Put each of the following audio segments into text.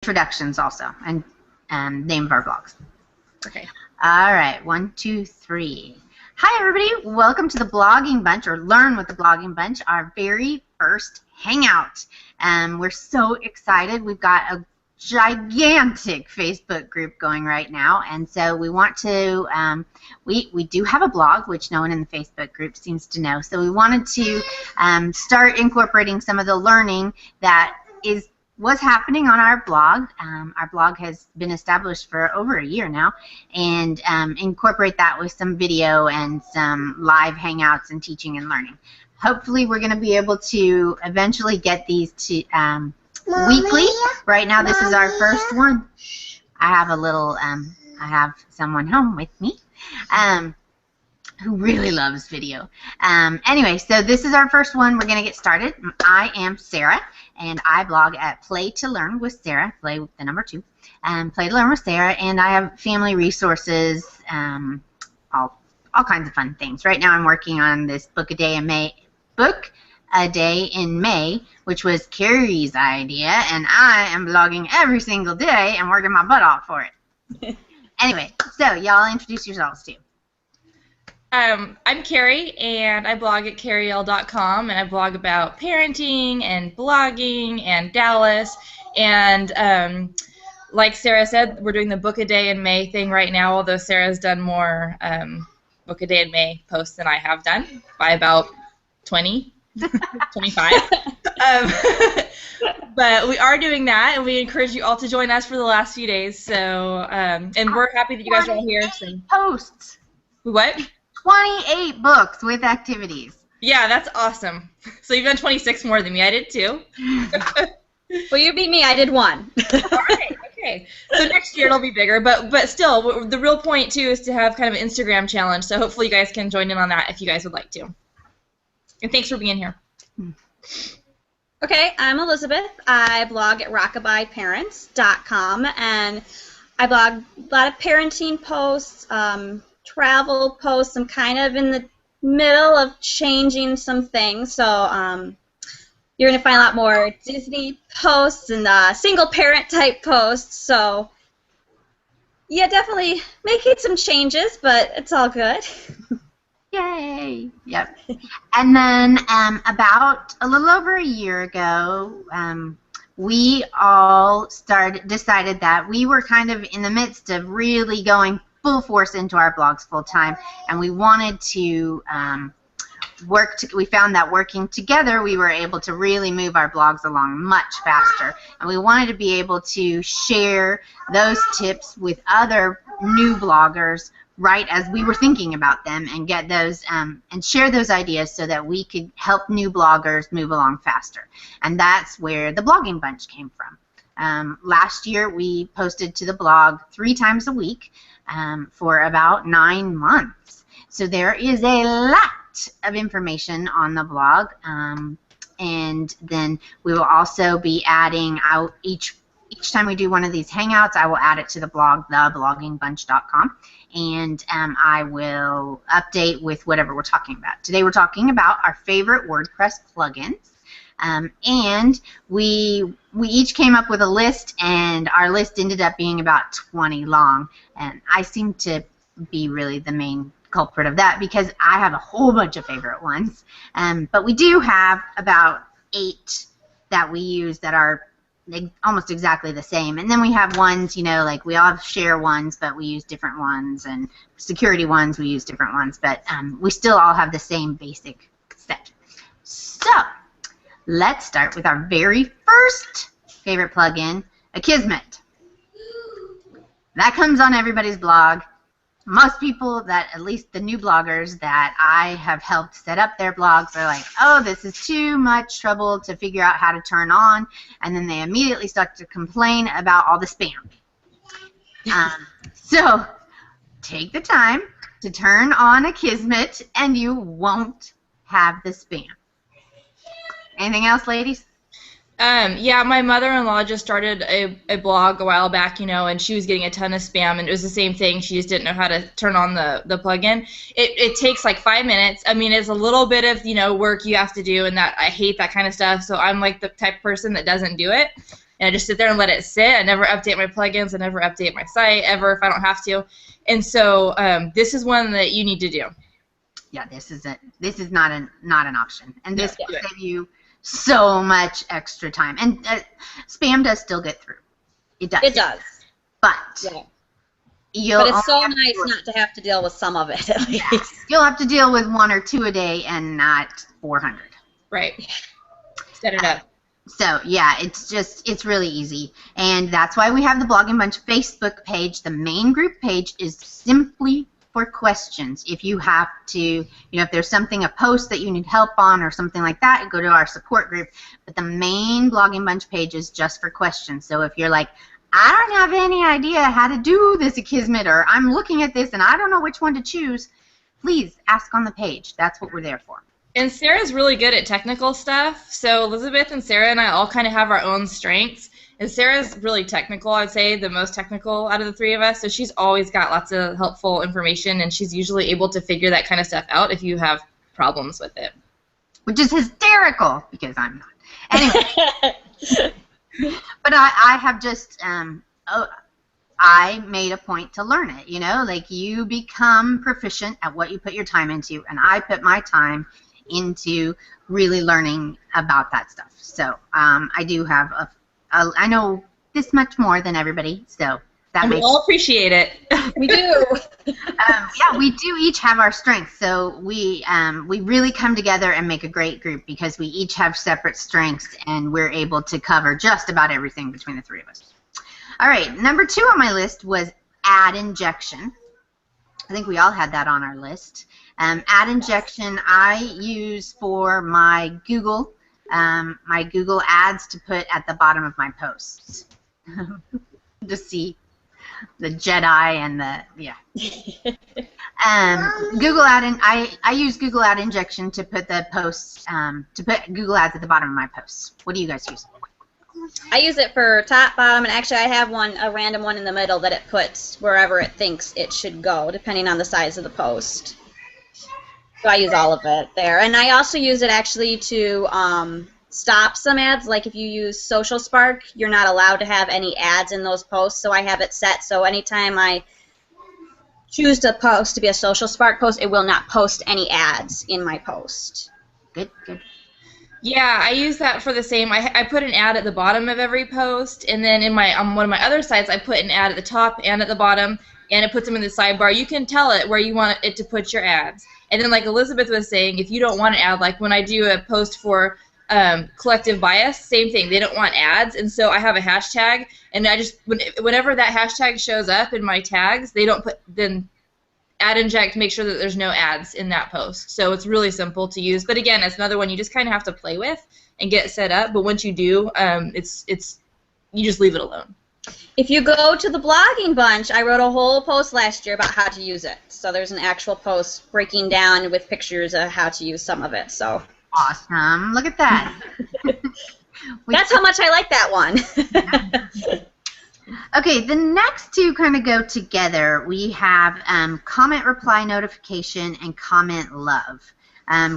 introductions also, and name of our blogs. Okay. All right, 1, 2, 3. Hi, everybody. Welcome to the Blogging Bunch, or Learn with the Blogging Bunch, our very first Hangout. We're so excited. We've got a gigantic Facebook group going right now, and so we want to, we do have a blog, which no one in the Facebook group seems to know, so we wanted to start incorporating some of the learning that was happening on our blog. Our blog has been established for over a year now, and incorporate that with some video and some live hangouts and teaching and learning. Hopefully we're going to be able to eventually get these to weekly. Right now this is our first one. I have a little, I have someone home with me who really loves video. Anyway, so this is our first one. We're going to get started. I am Sarah, and I blog at Play to Learn with Sarah, play with the number 2, Play to Learn with Sarah, and I have family resources, all kinds of fun things. Right now I'm working on this book a day in May, which was Carrie's idea, and I am blogging every single day and working my butt off for it. Anyway, so y'all introduce yourselves too. I'm Carrie, and I blog at carriel.com, and I blog about parenting and blogging and Dallas. And like Sarah said, we're doing the Book a Day in May thing right now, although Sarah's done more Book a Day in May posts than I have done by about 20, 25. But we are doing that, and we encourage you all to join us for the last few days. So, and we're happy that you guys are all here. So. Posts. What? 28 books with activities. Yeah, that's awesome. So you've done 26 more than me. I did too. Well, you beat me. I did 1. All right. Okay. So next year it'll be bigger, but still, the real point too is to have kind of an Instagram challenge. So hopefully you guys can join in on that if you guys would like to. And thanks for being here. Okay, I'm Elizabeth. I blog at rockabyeparents.com, and I blog a lot of parenting posts, travel posts. I'm kind of in the middle of changing some things, so you're going to find a lot more Disney posts and single parent type posts. So yeah, definitely making some changes, but it's all good. Yay! Yep. And then about a little over a year ago, we all decided that we were kind of in the midst of really going full force into our blogs full time, and we wanted to we found that working together we were able to really move our blogs along much faster, and we wanted to be able to share those tips with other new bloggers right as we were thinking about them, and get those and share those ideas so that we could help new bloggers move along faster. And that's where the Blogging Bunch came from. Last year we posted to the blog 3 times a week for about 9 months. So there is a lot of information on the blog, and then we will also be adding out each time we do one of these hangouts, I will add it to the blog, thebloggingBunch.com, and I will update with whatever we're talking about. Today we're talking about our favorite WordPress plugins, and we each came up with a list, and our list ended up being about 20 long, and I seem to be really the main culprit of that because I have a whole bunch of favorite ones, but we do have about 8 that we use that are almost exactly the same, and then we have ones, you know, like we all share ones, but we use different ones, and security ones we use different ones, but we still all have the same basic set. So let's start with our very first favorite plugin, Akismet. That comes on everybody's blog. Most people, that at least the new bloggers that I have helped set up their blogs, are like, oh, this is too much trouble to figure out how to turn on, and then they immediately start to complain about all the spam. So take the time to turn on Akismet, and you won't have the spam. Anything else, ladies? Yeah, my mother-in-law just started a blog a while back, you know, and she was getting a ton of spam, and it was the same thing. She just didn't know how to turn on the plugin. It takes like 5 minutes. I mean, it's a little bit of, you know, work you have to do, and that I hate that kind of stuff, so I'm like the type of person that doesn't do it. and I just sit there and let it sit. I never update my plugins. I never update my site ever if I don't have to. And so this is one that you need to do. Yeah, this is not an option, and this will save you so much extra time. And spam does still get through. It does. It does. But but it's so nice not to have to deal with some of it, at least. Yeah. You'll have to deal with 1 or 2 a day and not 400. Right. Set it up. So, yeah, it's really easy. And that's why we have the Blogging Bunch Facebook page. The main group page is simply for questions. If you have to, if there's something, a post that you need help on or something like that, go to our support group. But the main Blogging Bunch page is just for questions. So if you're like, I don't have any idea how to do this Akismet, or I'm looking at this and I don't know which one to choose, please ask on the page. That's what we're there for. And Sarah's really good at technical stuff. So Elizabeth and Sarah and I all kind of have our own strengths. And Sarah's really technical, I'd say, the most technical out of the 3 of us. So she's always got lots of helpful information, and she's usually able to figure that kind of stuff out if you have problems with it. Which is hysterical, because I'm not. Anyway. But I have just, I made a point to learn it, like you become proficient at what you put your time into, and I put my time into really learning about that stuff. So I do have I know this much more than everybody, so that and we all appreciate it. We do. Yeah, we do each have our strengths, so we really come together and make a great group because we each have separate strengths, and we're able to cover just about everything between the 3 of us. All right, number 2 on my list was ad injection. I think we all had that on our list. Ad injection I use for my Google ads to put at the bottom of my posts to see the Jedi and the Google ad, and I use Google Ad Injection to put the posts to put Google ads at the bottom of my posts. What do you guys use? I use it for top, bottom, and actually I have a random one in the middle that it puts wherever it thinks it should go, depending on the size of the post. So I use all of it there, and I also use it actually to stop some ads. Like if you use Social Spark, you're not allowed to have any ads in those posts, so I have it set so anytime I choose to post to be a Social Spark post, it will not post any ads in my post. Good, good. Yeah, I use that for the same. I put an ad at the bottom of every post, and then in my on one of my other sites, I put an ad at the top and at the bottom, and it puts them in the sidebar. You can tell it where you want it to put your ads. And then like Elizabeth was saying, if you don't want an ad, like when I do a post for collective bias, same thing. They don't want ads, and so I have a hashtag, and I just whenever that hashtag shows up in my tags, they don't put then ad inject, make sure that there's no ads in that post. So it's really simple to use. But again, it's another one you just kind of have to play with and get set up. But once you do, it's you just leave it alone. If you go to the Blogging Bunch, I wrote a whole post last year about how to use it. So there's an actual post breaking down with pictures of how to use some of it. So awesome! Look at that. That's how much I like that one. Okay, the next two kind of go together. We have comment reply notification and comment love.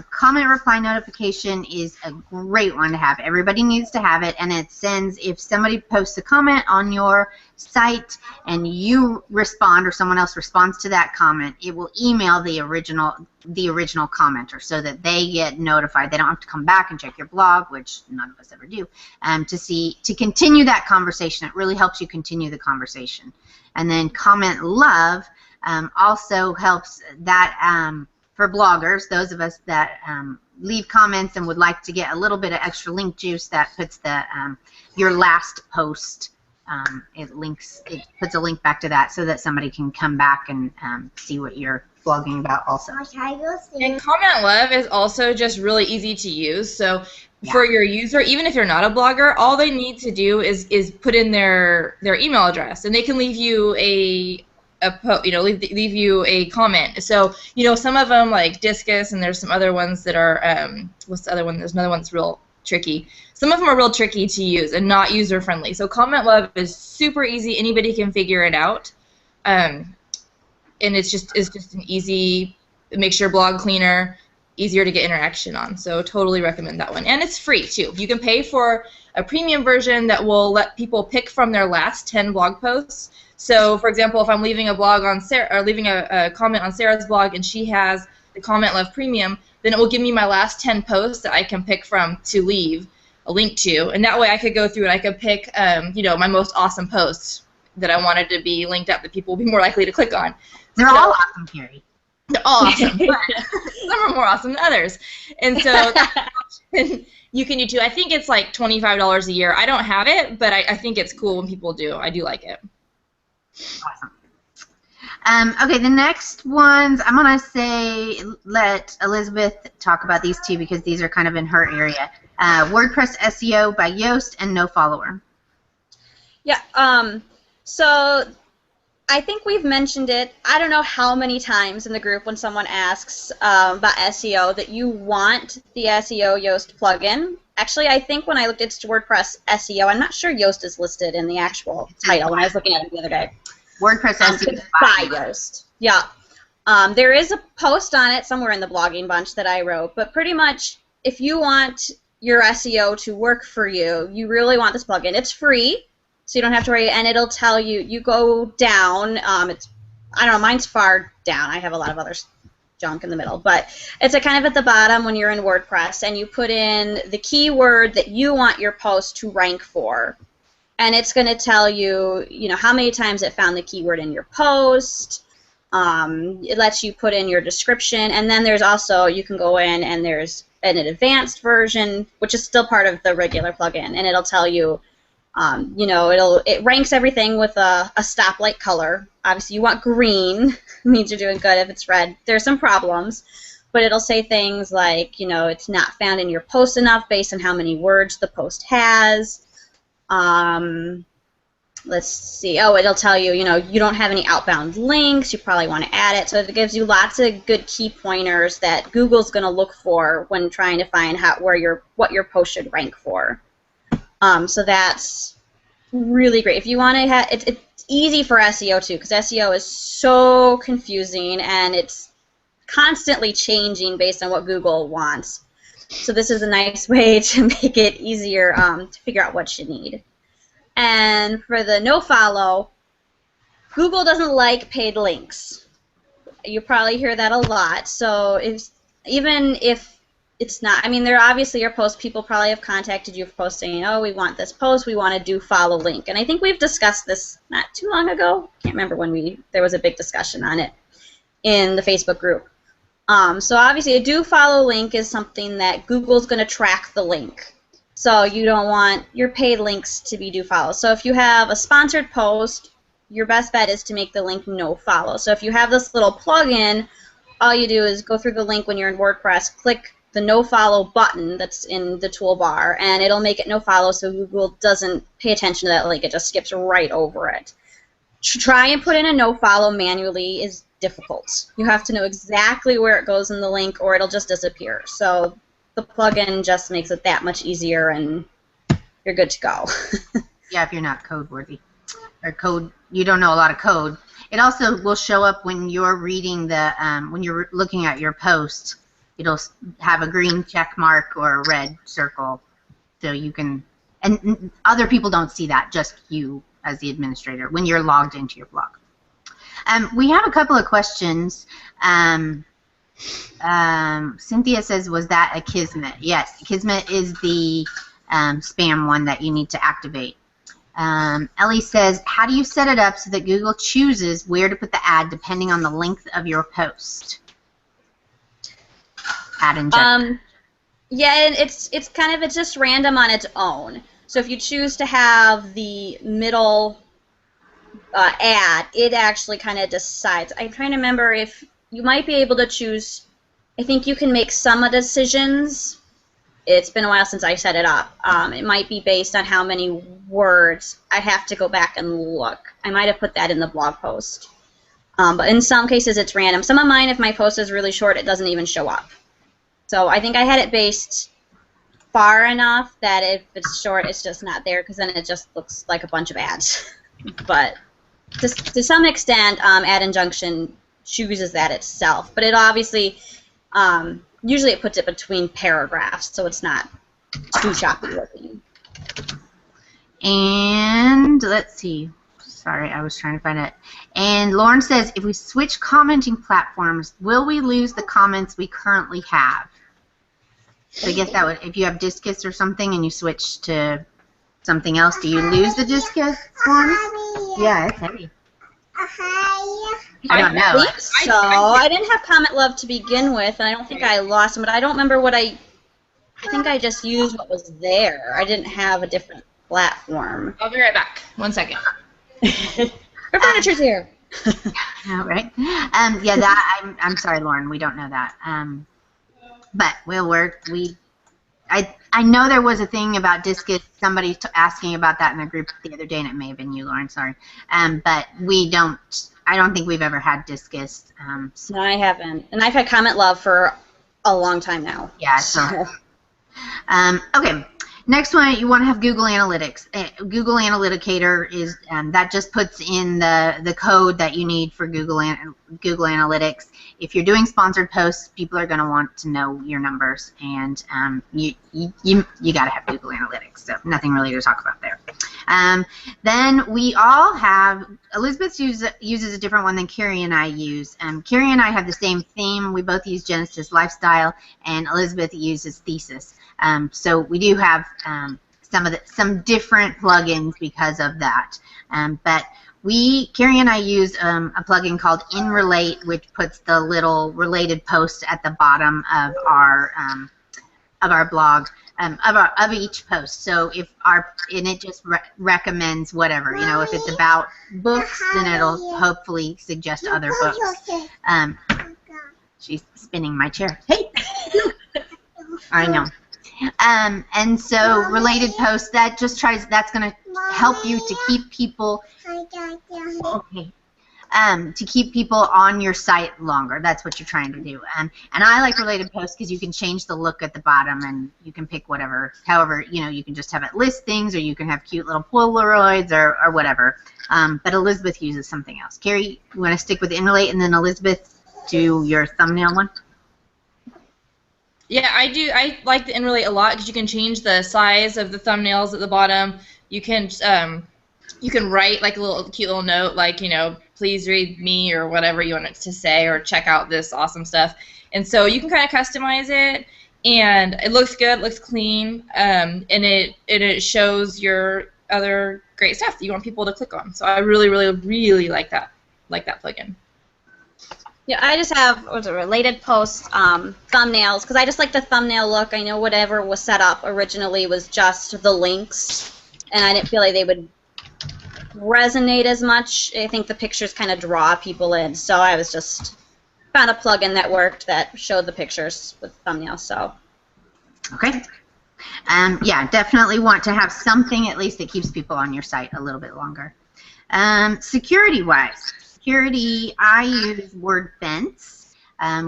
Comment reply notification is a great one to have. Everybody needs to have it, and it sends, if somebody posts a comment on your site and you respond or someone else responds to that comment, it will email the original commenter so that they get notified. They don't have to come back and check your blog, which none of us ever do, to continue that conversation. It really helps you continue the conversation. And then comment love also helps that for bloggers, those of us that leave comments and would like to get a little bit of extra link juice, that puts the your last post, it puts a link back to that so that somebody can come back and see what you're blogging about also. And comment love is also just really easy to use. So for your user, even if you're not a blogger, all they need to do is put in their email address, and they can leave you leave you a comment. So, some of them like Discus, and there's some other ones that are, what's the other one? There's another one that's real tricky. Some of them are real tricky to use and not user-friendly. So comment love is super easy. Anybody can figure it out. And it's just an easy, it makes your blog cleaner. easier to get interaction on. So totally recommend that one. And it's free too. You can pay for a premium version that will let people pick from their last 10 blog posts. So for example, if I'm leaving a blog on Sarah, or leaving a comment on Sarah's blog and she has the comment left premium, then it will give me my last 10 posts that I can pick from to leave a link to. And that way I could go through and I could pick my most awesome posts that I wanted to be linked up that people will be more likely to click on. They're all awesome, Carrie. They're all awesome, but some are more awesome than others. And so that's an option you can do too. I think it's like $25 a year. I don't have it, but I think it's cool when people do. I do like it. Awesome. Okay, the next ones, I'm going to let Elizabeth talk about these two because these are kind of in her area. WordPress SEO by Yoast and No Follower. Yeah, so I think we've mentioned it, I don't know how many times in the group when someone asks about SEO that you want the SEO Yoast plugin. Actually, I think when I looked at WordPress SEO, I'm not sure Yoast is listed in the actual title when I was looking at it the other day. WordPress SEO by Yoast. Yeah. There is a post on it somewhere in the blogging bunch that I wrote, but pretty much if you want your SEO to work for you, you really want this plugin. It's free. So you don't have to worry, and it'll tell you, you go down, I don't know, mine's far down. I have a lot of other junk in the middle, but it's kind of at the bottom when you're in WordPress, and you put in the keyword that you want your post to rank for, and it's going to tell you, how many times it found the keyword in your post. It lets you put in your description, and then there's also, you can go in and there's an advanced version, which is still part of the regular plugin, and it'll tell you, it ranks everything with a stoplight color. Obviously, you want green, means you're doing good. If it's red, there's some problems. But it'll say things like, it's not found in your post enough based on how many words the post has. Let's see. Oh, it'll tell you, you don't have any outbound links. You probably want to add it. So it gives you lots of good key pointers that Google's going to look for when trying to find what your post should rank for. So that's really great. If you want to have, it's easy for SEO too, because SEO is so confusing and it's constantly changing based on what Google wants. So this is a nice way to make it easier to figure out what you need. And for the no-follow, Google doesn't like paid links. You probably hear that a lot. So even if it's not, there obviously your post, people probably have contacted you for post saying, oh, we want this post, we want to do follow link. And I think we've discussed this not too long ago. I can't remember when there was a big discussion on it in the Facebook group. So obviously a do follow link is something that Google's going to track the link. So you don't want your paid links to be do follow. So if you have a sponsored post, your best bet is to make the link no follow. So if you have this little plugin, all you do is go through the link when you're in WordPress, click the no follow button that's in the toolbar, and it'll make it no follow so Google doesn't pay attention to that link. It just skips right over it. To try and put in a no follow manually is difficult. You have to know exactly where it goes in the link or it'll just disappear. So the plugin just makes it that much easier and you're good to go. Yeah, if you're not code worthy or you don't know a lot of code. It also will show up when you're reading when you're looking at your post. It'll have a green check mark or a red circle, so you can, and other people don't see that, just you as the administrator when you're logged into your blog. We have a couple of questions. Cynthia says, was that a Kismet? Yes, Kismet is the spam one that you need to activate. Ellie says, how do you set it up so that Google chooses where to put the ad depending on the length of your post? Ad injector. Yeah, and it's just random on its own. So if you choose to have the middle ad, it actually kind of decides. I'm trying to remember if you might be able to choose. I think you can make some decisions. It's been a while since I set it up. It might be based on how many words. I have to go back and look. I might have put that in the blog post. But in some cases, it's random. Some of mine, if my post is really short, it doesn't even show up. So I think I had it based far enough that if it's short, it's just not there, because then it just looks like a bunch of ads. But to some extent, Ad Injunction chooses that itself. But it obviously, usually it puts it between paragraphs, so it's not too choppy looking. And let's see. Sorry, I was trying to find it. And Lauren says, if we switch commenting platforms, will we lose the comments we currently have? So I guess that would, if you have Discus or something and you switch to something else, do you lose the Discus ones? Yeah, it's heavy. I don't know. I think so. I didn't have Comment Love to begin with, and I don't think I lost them, but I don't remember what I think I just used what was there. I didn't have a different platform. I'll be right back. 1 second. Our furniture's here. All right. Yeah, that I'm sorry, Lauren. We don't know that. But I know there was a thing about Discus. Somebody asking about that in the group the other day, and it may have been you, Lauren. Sorry. But we don't. I don't think we've ever had Discus. No, I haven't, and I've had Comment Love for a long time now. Yeah. So. Okay. Next one, you want to have Google Analytics. Google Analyticator is that just puts in the code that you need for Google Analytics. If you're doing sponsored posts, people are going to want to know your numbers, and you got to have Google Analytics. So nothing really to talk about there. Then we all have Elizabeth uses a different one than Carrie and I use. Carrie and I have the same theme. We both use Genesis Lifestyle, and Elizabeth uses Thesis. So we do have some different plugins because of that. But Carrie and I use a plugin called InRelate, which puts the little related posts at the bottom of our blog, of each post. So and it just recommends whatever, if it's about books, then it'll hopefully suggest other books. She's spinning my chair. Hey, I know. And so related posts, that's going to help you to keep people, to keep people on your site longer. That's what you're trying to do. And I like related posts because you can change the look at the bottom, and you can pick however, you can just have it list things, or you can have cute little Polaroids or whatever. But Elizabeth uses something else. Carrie, you want to stick with InRelate, and then Elizabeth do your thumbnail one? Yeah, I do. I like the InRelate a lot because you can change the size of the thumbnails at the bottom. You can write like a little cute little note, like, please read me, or whatever you want it to say, or check out this awesome stuff. And so you can kind of customize it, and it looks good, looks clean, and it shows your other great stuff that you want people to click on. So I really, really, really like that plugin. Yeah, I just have related posts, thumbnails, because I just like the thumbnail look. I know whatever was set up originally was just the links, and I didn't feel like they would resonate as much. I think the pictures kind of draw people in, so I was just found a plugin that worked that showed the pictures with thumbnails. So. Okay. Yeah, definitely want to have something at least that keeps people on your site a little bit longer. Security-wise. Security, I use WordFence,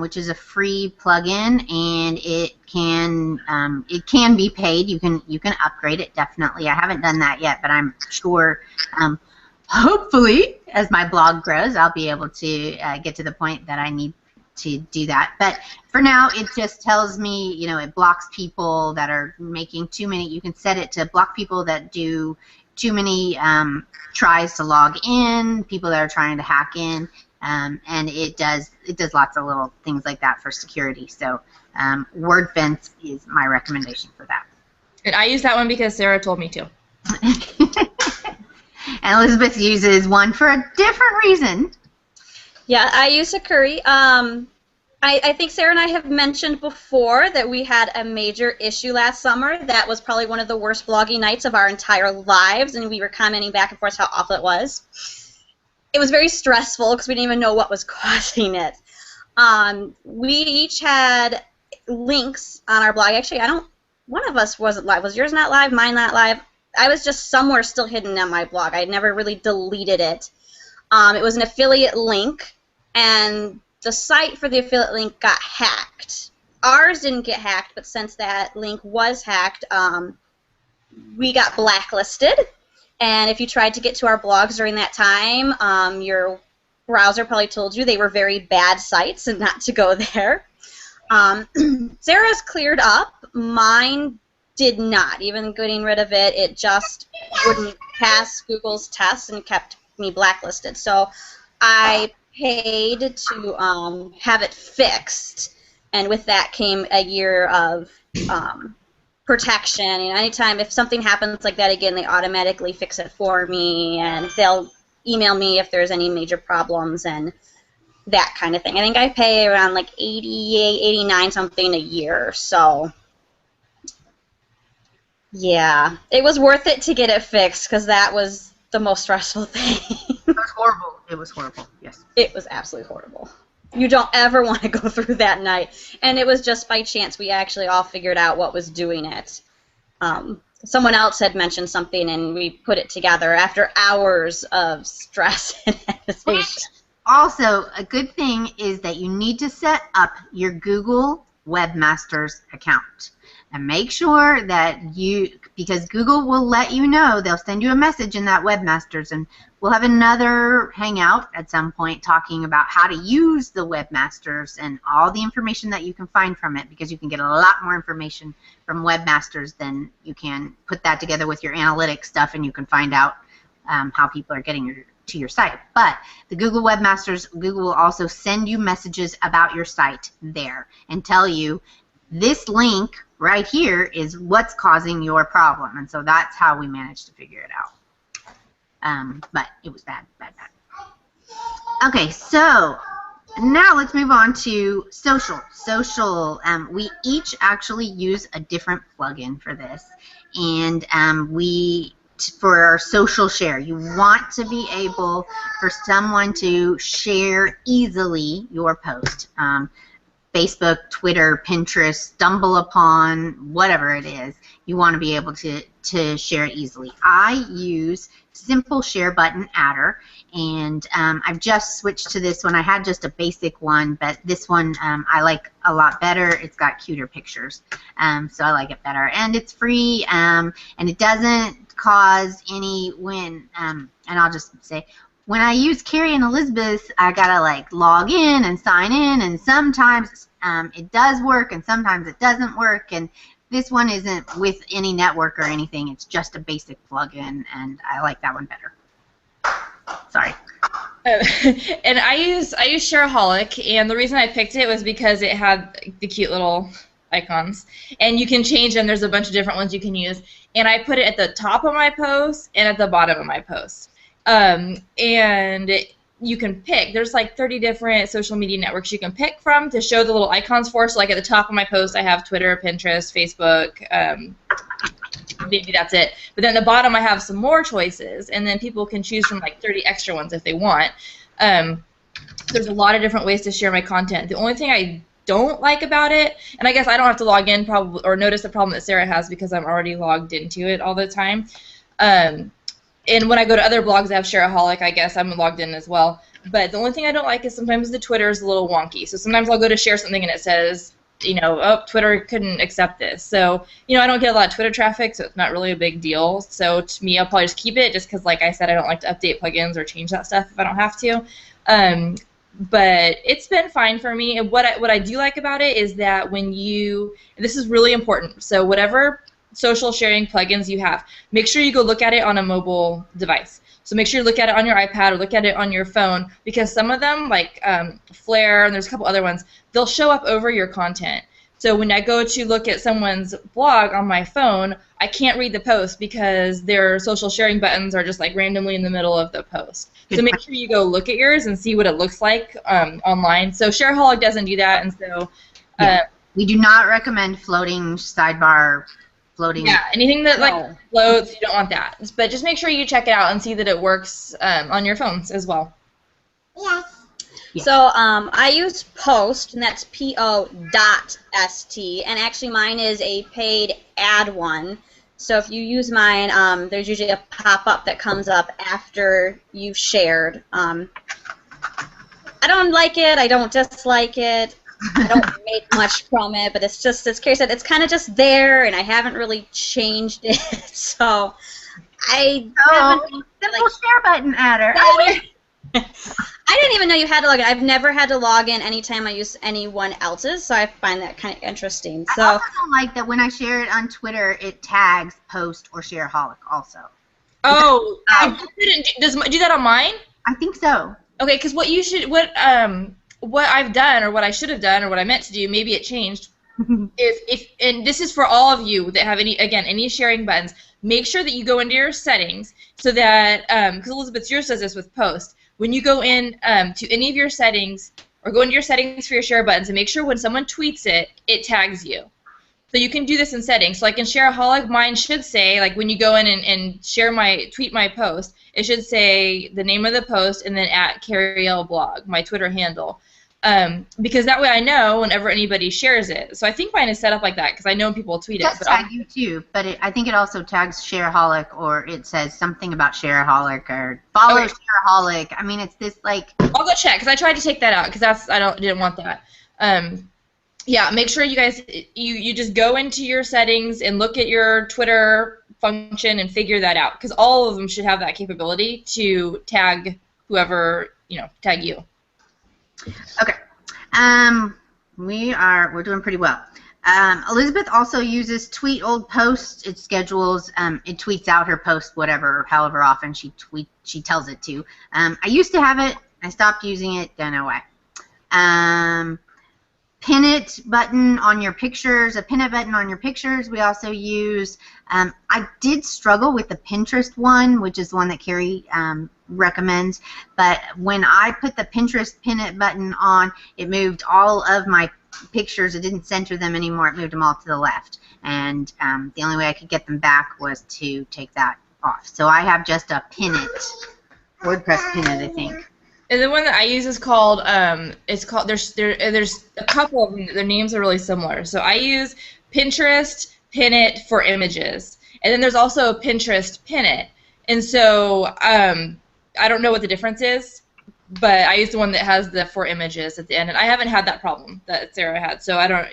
which is a free plugin, and it can be paid. You can upgrade it, definitely. I haven't done that yet, but I'm sure, hopefully, as my blog grows, I'll be able to get to the point that I need to do that. But for now, it just tells me, it blocks people that are making too many. You can set it to block people that do too many tries to log in, people that are trying to hack in, and it does lots of little things like that for security. So WordFence is my recommendation for that. And I use that one because Sarah told me to. And Elizabeth uses one for a different reason. Yeah, I use Sakuri. I think Sarah and I have mentioned before that we had a major issue last summer. That was probably one of the worst blogging nights of our entire lives, and we were commenting back and forth how awful it was. It was very stressful because we didn't even know what was causing it. We each had links on our blog. Actually, one of us wasn't live. Was yours not live? Mine not live? I was just somewhere still hidden on my blog. I never really deleted it. It was an affiliate link, and the site for the affiliate link got hacked. Ours didn't get hacked, but since that link was hacked, we got blacklisted. And if you tried to get to our blogs during that time, your browser probably told you they were very bad sites and not to go there. Sarah's cleared up. Mine did not. Even getting rid of it, it just wouldn't pass Google's test and kept me blacklisted. So I paid to have it fixed, and with that came a year of protection. And anytime if something happens like that again, they automatically fix it for me, and they'll email me if there's any major problems and that kind of thing. I think I pay around like 88, 89 something a year. So yeah, it was worth it to get it fixed because that was the most stressful thing. It was horrible. It was horrible. Yes. It was absolutely horrible. You don't ever want to go through that night. And it was just by chance we actually all figured out what was doing it. Someone else had mentioned something, and we put it together after hours of stress and hesitation. Also, a good thing is that you need to set up your Google Webmasters account. And make sure that because Google will let you know, they'll send you a message in that Webmasters, and we'll have another Hangout at some point talking about how to use the Webmasters and all the information that you can find from it, because you can get a lot more information from Webmasters than you can put that together with your analytics stuff, and you can find out how people are getting to your site. But the Google Webmasters, Google will also send you messages about your site there and tell you this link right here is what's causing your problem. And so that's how we managed to figure it out. But it was bad. Okay, so now let's move on to social. We each actually use a different plugin for this. And for our social share, you want to be able for someone to share easily your post. Facebook, Twitter, Pinterest, stumble upon, whatever it is, you want to be able to share it easily. I use Simple Share Button Adder, and I've just switched to this one. I had just a basic one, but this one I like a lot better. It's got cuter pictures, so I like it better. And it's free, and it doesn't cause any and I'll just say, when I use Carrie and Elizabeth, I gotta like log in and sign in, and sometimes it does work and sometimes it doesn't work, and this one isn't with any network or anything. It's just a basic plugin, and I like that one better. Sorry. And I use Shareaholic, and the reason I picked it was because it had the cute little icons, and you can change them. There's a bunch of different ones you can use, and I put it at the top of my post and at the bottom of my post. And you can pick. There's like 30 different social media networks you can pick from to show the little icons for. So like at the top of my post, I have Twitter, Pinterest, Facebook. Maybe that's it. But then at the bottom, I have some more choices, and then people can choose from like 30 extra ones if they want. There's a lot of different ways to share my content. The only thing I don't like about it, and I guess I don't have to log in probably or notice the problem that Sarah has because I'm already logged into it all the time. And when I go to other blogs that have Shareaholic, I guess I'm logged in as well. But the only thing I don't like is sometimes the Twitter is a little wonky. So sometimes I'll go to share something and it says, oh, Twitter couldn't accept this. So, I don't get a lot of Twitter traffic, so it's not really a big deal. So to me, I'll probably just keep it just because, like I said, I don't like to update plugins or change that stuff if I don't have to. But it's been fine for me. And what I do like about it is that when this is really important. So whatever social sharing plugins you have, make sure you go look at it on a mobile device. So make sure you look at it on your iPad or look at it on your phone, because some of them, like Flare, and there's a couple other ones, they'll show up over your content. So when I go to look at someone's blog on my phone, I can't read the post because their social sharing buttons are just like randomly in the middle of the post. So make sure you go look at yours and see what it looks like online. So Shareaholic doesn't do that, and so we do not recommend floating sidebar. Yeah, anything that like floats, you don't want that. But just make sure you check it out and see that it works on your phones as well. Yes. So I use Post, and that's po.st, and actually mine is a paid ad one. So if you use mine, there's usually a pop-up that comes up after you've shared. I don't like it. I don't dislike it. I don't make much from it, but it's just, as Carrie said, it's kind of just there, and I haven't really changed it. So I haven't Simple Share Button Adder. I didn't didn't even know you had to log in. I've never had to log in anytime I use anyone else's, so I find that kind of interesting. So I also don't like that when I share it on Twitter, it tags post or shareaholic also. Oh, does do that on mine? I think so. Okay, because what I've done, or what I should have done, or what I meant to do, maybe it changed. If and this is for all of you that have any sharing buttons, make sure that you go into your settings so that because Elizabeth, yours does this with post. When you go in to any of your settings, or go into your settings for your share buttons, and make sure when someone tweets it, it tags you. So you can do this in settings. So like in Shareaholic, mine should say, like when you go in and tweet my post, it should say the name of the post and then @CarrieLBlog, my Twitter handle. Because that way I know whenever anybody shares it. So I think mine is set up like that because I know people tweet it. It does tag you too, but I think it also tags Shareaholic, or it says something about Shareaholic or follow Shareaholic. I mean, it's this like. I'll go check because I tried to take that out because didn't want that. Yeah, make sure you guys you just go into your settings and look at your Twitter function and figure that out because all of them should have that capability to tag whoever tag you. Okay. We're doing pretty well. Elizabeth also uses tweet old posts. It schedules. It tweets out her post however often she tells it to. I used to have it. I stopped using it. Don't know why. Pin it button on your pictures. A pin it button on your pictures. We also use. I did struggle with the Pinterest one, which is the one that Carrie recommends. But when I put the Pinterest pin it button on, it moved all of my pictures. It didn't center them anymore. It moved them all to the left. And the only way I could get them back was to take that off. So I have just a pin it, WordPress pin it, I think. And the one that I use is called there's a couple of them. Their names are really similar. So I use Pinterest Pin It for images, and then there's also Pinterest Pin It. And so I don't know what the difference is, but I use the one that has the 4 images at the end, and I haven't had that problem that Sarah had. So I don't,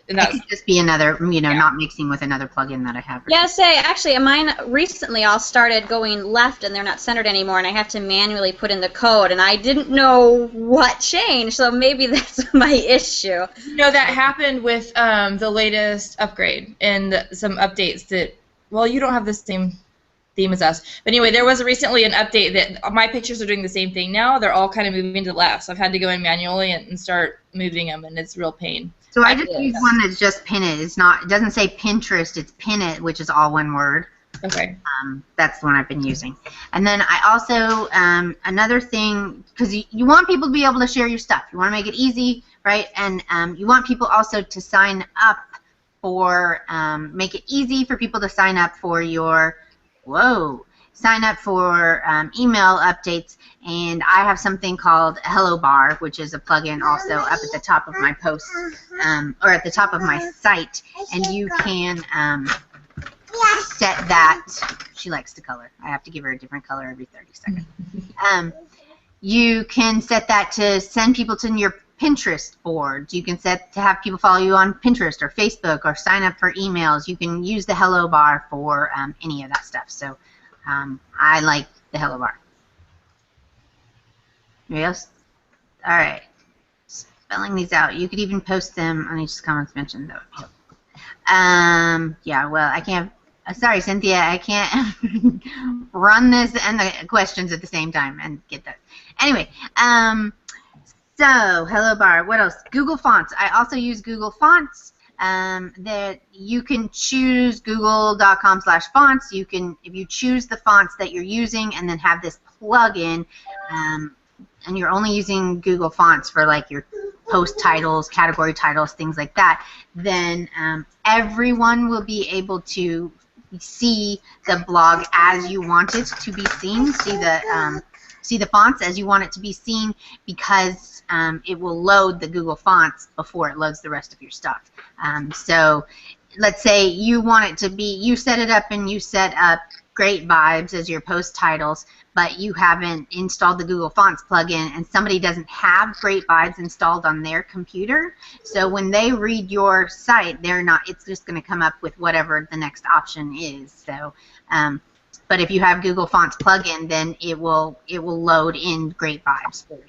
and that could just be another, not mixing with another plugin that I have. Yeah, actually, mine recently all started going left, and they're not centered anymore, and I have to manually put in the code, and I didn't know what changed, so maybe that's my issue. That happened with the latest upgrade and some updates that, well, you don't have the same theme as us. But anyway, there was recently an update that my pictures are doing the same thing now. They're all kind of moving to the left, so I've had to go in manually and start moving them, and it's a real pain. So I just use one that's just Pin It. It doesn't say Pinterest. It's Pin It, which is all one word. Okay. That's the one I've been using. And then I also another thing, because you want people to be able to share your stuff. You want to make it easy, right? And you want people also to sign up for make it easy for people to sign up for your email updates, and I have something called Hello Bar, which is a plugin also up at the top of my post, or at the top of my site, and you can set that. She likes to color. I have to give her a different color every 30 seconds. You can set that to send people to your Pinterest boards. You can set to have people follow you on Pinterest or Facebook or sign up for emails. You can use the Hello Bar for any of that stuff. So I like the Hello Bar. Anybody else? All right. Spelling these out. You could even post them on each comments mentioned, though. Yeah, well, I can't. Sorry, Cynthia, I can't run this and the questions at the same time and get that. Anyway, so Hello Bar. What else? Google Fonts. I also use Google Fonts. That you can choose google.com/fonts. You can, if you choose the fonts that you're using and then have this plugin, and you're only using Google Fonts for like your post titles, category titles, things like that, then everyone will be able to see the blog as you want it to be seen. See the fonts as you want it to be seen, because it will load the Google Fonts before it loads the rest of your stuff. So let's say you want it to be, you set it up and you set up Great Vibes as your post titles, but you haven't installed the Google Fonts plugin, and somebody doesn't have Great Vibes installed on their computer. So when they read your site, it's just going to come up with whatever the next option is. So but if you have Google Fonts plugin, then it will load in Great Vibes for you.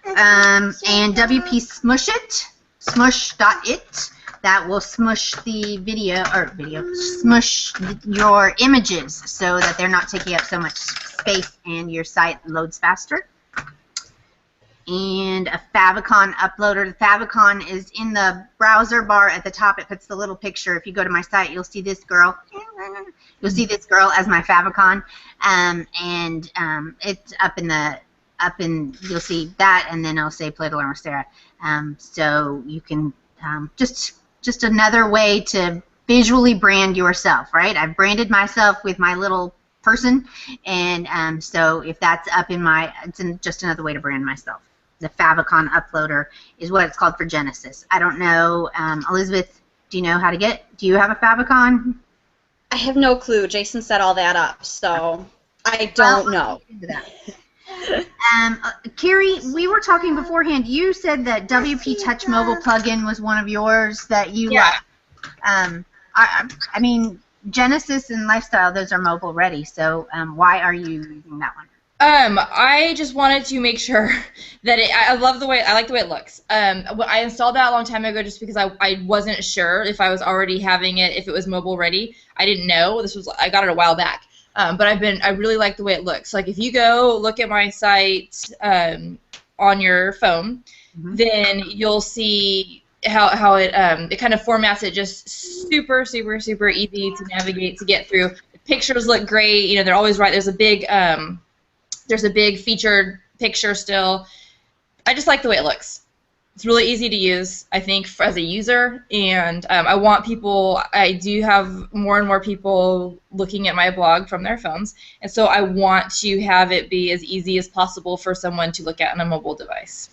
and WP Smush It, smush.it. That will smush the smush your images so that they're not taking up so much space and your site loads faster. And a Favicon uploader. The Favicon is in the browser bar at the top. It puts the little picture. If you go to my site, you'll see this girl. You'll see this girl as my Favicon, it's you'll see that, and then it'll say Play to Learn with Sarah. So you can just another way to visually brand yourself, right? I've branded myself with my little person, and so if that's up in just another way to brand myself. The Favicon uploader is what it's called for Genesis. I don't know, Elizabeth, do you know how to do you have a Favicon? I have no clue. Jason set all that up, so I don't know. Carrie, we were talking beforehand. You said that WP Touch Mobile plugin was one of yours that you liked. I mean, Genesis and Lifestyle, those are mobile ready, so why are you using that one? I just wanted to make sure that I like the way it looks. I installed that a long time ago just because I wasn't sure if I was already having it, if it was mobile ready. I didn't know. I got it a while back. But I really like the way it looks. Like if you go look at my site on your phone, then you'll see how it kind of formats it just super, super, super easy to navigate, to get through. The pictures look great. You know, they're always right. There's a big featured picture still. I just like the way it looks. It's really easy to use, I think, as a user, and I do have more and more people looking at my blog from their phones, and so I want to have it be as easy as possible for someone to look at on a mobile device.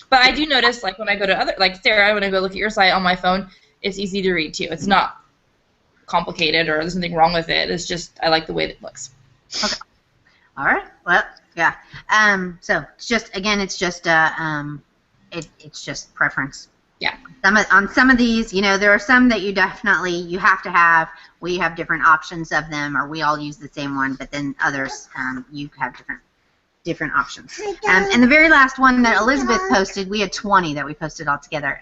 But I do notice, like when I go to like Sarah, when I go look at your site on my phone, it's easy to read too. It's not complicated or there's nothing wrong with it. It's just I like the way it looks. Okay. All right. Well, yeah. So it's just it's just preference. Yeah. On some of these, you know, there are some that you have to have. We have different options of them, or we all use the same one. But then others, you have different options. And the very last one that Elizabeth posted, we had 20 that we posted all together.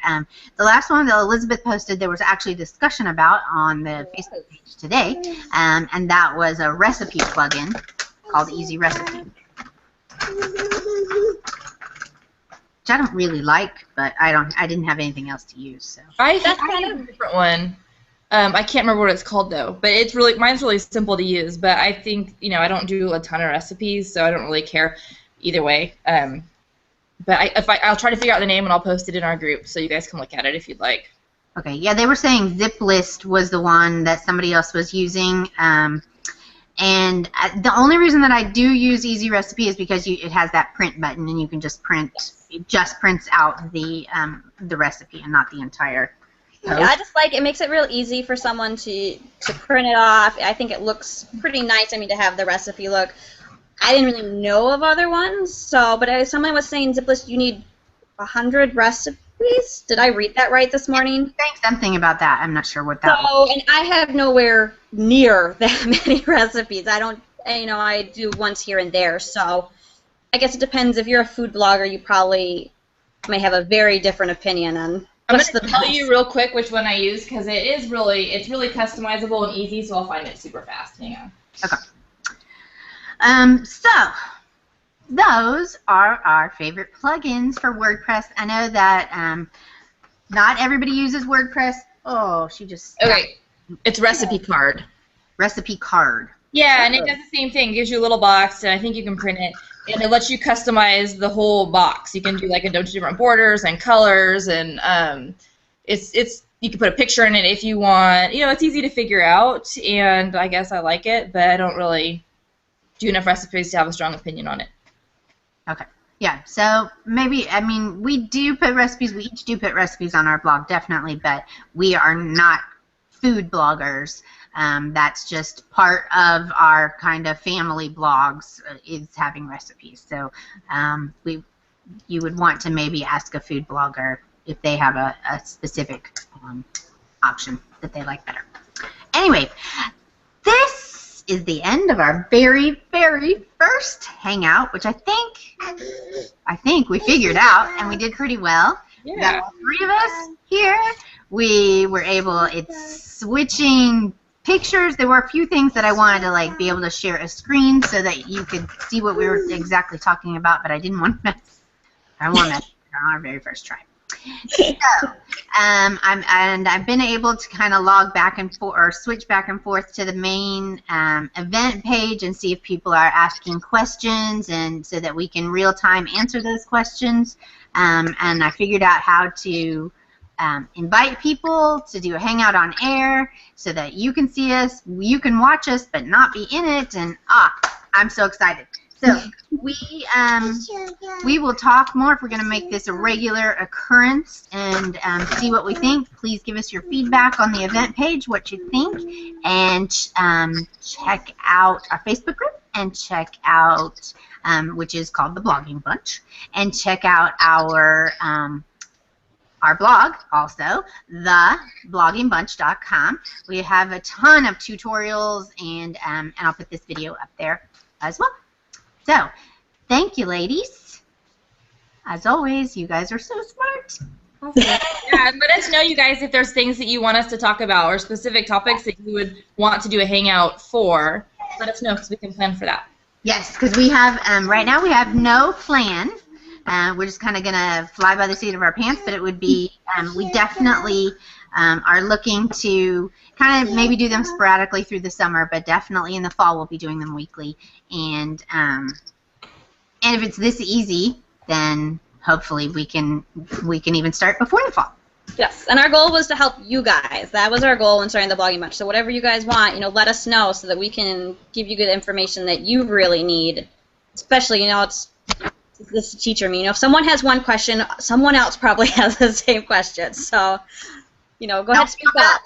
The last one that Elizabeth posted, there was actually a discussion about on the Facebook page today, and that was a recipe plugin called Easy Recipe, which I don't really like, but I didn't have anything else to use. So I have a different one. I can't remember what it's called though, but mine's really simple to use. But I think I don't do a ton of recipes, so I don't really care either way. But I'll try to figure out the name and I'll post it in our group so you guys can look at it if you'd like. Okay. Yeah, they were saying Zip List was the one that somebody else was using. And the only reason that I do use Easy Recipe is because it has that print button, and you can just print. It just prints out the recipe and not the entire post. Yeah, I just like it. Makes it real easy for someone to print it off. I think it looks pretty nice. I mean, to have the recipe look. I didn't really know of other ones, but someone was saying Ziplist, you need 100 recipes. Did I read that right this morning? Saying something about that. I'm not sure what that was. And I have nowhere near that many recipes. I don't, I do once here and there. So I guess it depends. If you're a food blogger, you probably may have a very different opinion on what's the best. I'm going to tell you real quick which one I use because it's really customizable and easy, so I'll find it super fast. Hang on. Okay. So those are our favorite plugins for WordPress. I know that not everybody uses WordPress. Oh, she just... Okay, it's Recipe Card. Recipe Card. Yeah, and it does the same thing. It gives you a little box, and I think you can print it, and it lets you customize the whole box. You can do like a bunch of different borders and colors, and you can put a picture in it if you want. It's easy to figure out, and I guess I like it, but I don't really do enough recipes to have a strong opinion on it. Okay. Yeah, so maybe, we do put recipes, we each do put recipes on our blog, definitely, but we are not food bloggers. That's just part of our kind of family blogs is having recipes. So you would want to maybe ask a food blogger if they have a specific option that they like better. Anyway, this is the end of our very, very first Hangout, which I think we figured out, and we did pretty well. Yeah. We got all three of us here. We were able, it's switching pictures. There were a few things that I wanted to like be able to share a screen so that you could see what we were exactly talking about, but I didn't want to mess. I don't want to mess on our very first try. So, I've been able to kind of log back and forth, or switch back and forth to the main event page and see if people are asking questions, and so that we can real time answer those questions. And I figured out how to invite people to do a Hangout on air so that you can see us, you can watch us, but not be in it. And I'm so excited. So we will talk more if we're going to make this a regular occurrence, and see what we think. Please give us your feedback on the event page, what you think, and check out our Facebook group, and check out, which is called the Blogging Bunch, and check out our blog also, thebloggingBunch.com. We have a ton of tutorials, and I'll put this video up there as well. So, thank you, ladies. As always, you guys are so smart. Yeah, and let us know, you guys, if there's things that you want us to talk about or specific topics that you would want to do a Hangout for. Let us know, because we can plan for that. Yes, because we have, right now we have no plan. We're just kind of going to fly by the seat of our pants, but it would be, we definitely are looking to kind of maybe do them sporadically through the summer, but definitely in the fall we'll be doing them weekly. And if it's this easy, then hopefully we can even start before the fall. Yes, and our goal was to help you guys. That was our goal in starting the Blogging Bunch. So whatever you guys want, let us know so that we can give you good information that you really need. Especially, it's this teacher me. If someone has one question, someone else probably has the same question. So, go ahead, speak up.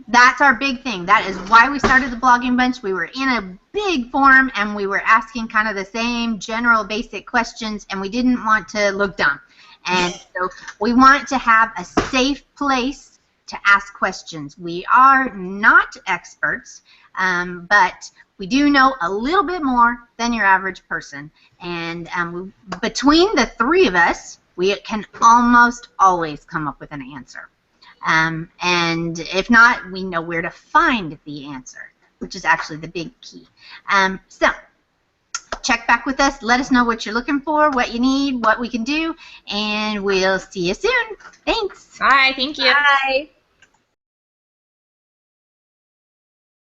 That's our big thing. That is why we started the Blogging Bunch. We were in a big forum, and we were asking kind of the same general basic questions, and we didn't want to look dumb. And so we want to have a safe place to ask questions. We are not experts, but we do know a little bit more than your average person. And between the three of us, we can almost always come up with an answer. And if not, we know where to find the answer, which is actually the big key. So check back with us. Let us know what you're looking for, what you need, what we can do, and we'll see you soon. Thanks. Bye. Thank you. Bye.